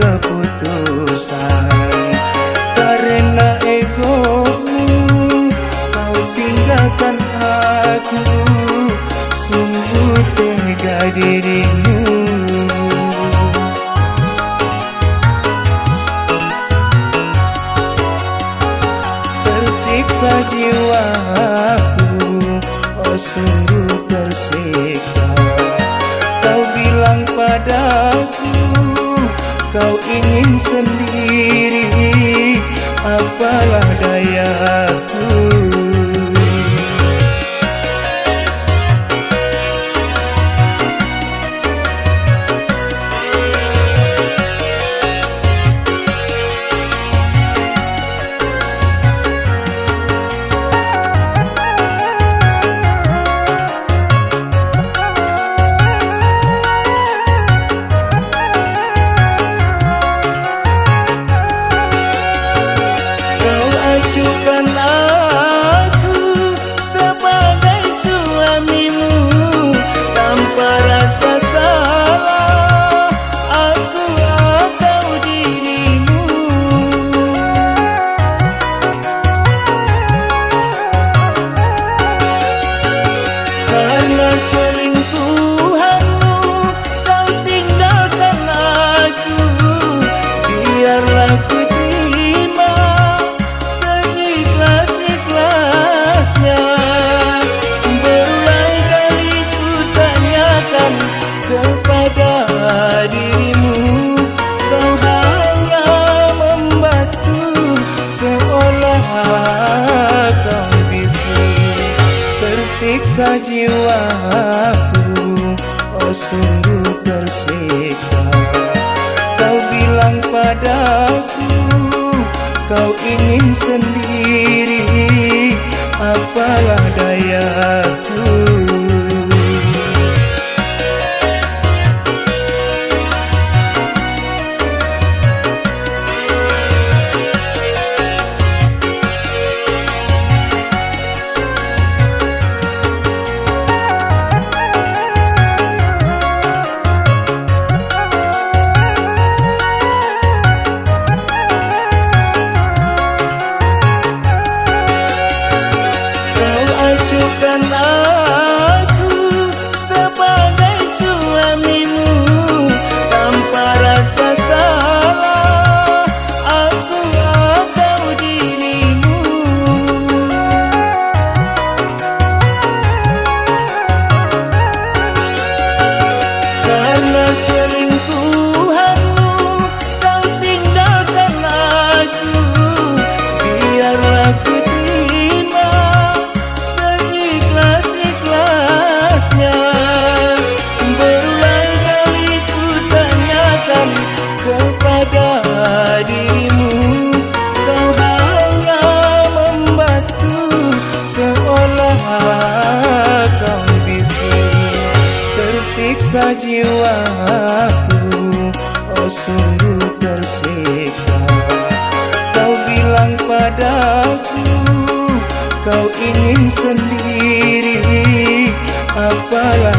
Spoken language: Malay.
keputusan. Karena egomu kau tinggalkan aku, sungguh tega dirimu. Tersiksa jiwaku, oh sungguh tersiksa. Kau bilang padaku kau ingin sendiri, apalah dayaku. Acuhkan aku sebagai suamimu, tanpa rasa salah aku atau dirimu. Karena selingkuhanmu kau tinggalkan aku, biarlah ku kepada dirimu. Kau hanya membantu, seolah kau bisu. Tersiksa jiwaku, oh sungguh tersiksa. Kau bilang padaku kau ingin sendiri, apalah dayaku. Acuhkan aku sebagai suamimu, tanpa rasa salah aku atau dirimu. Karena selingkuhanmu kau tinggalkan aku, biarlah ku kepada dirimu. Kau hanya membantu, seolah kau bisu. Tersiksa jiwaku, oh sungguh tersiksa. Kau bilang padaku kau ingin sendiri, apalah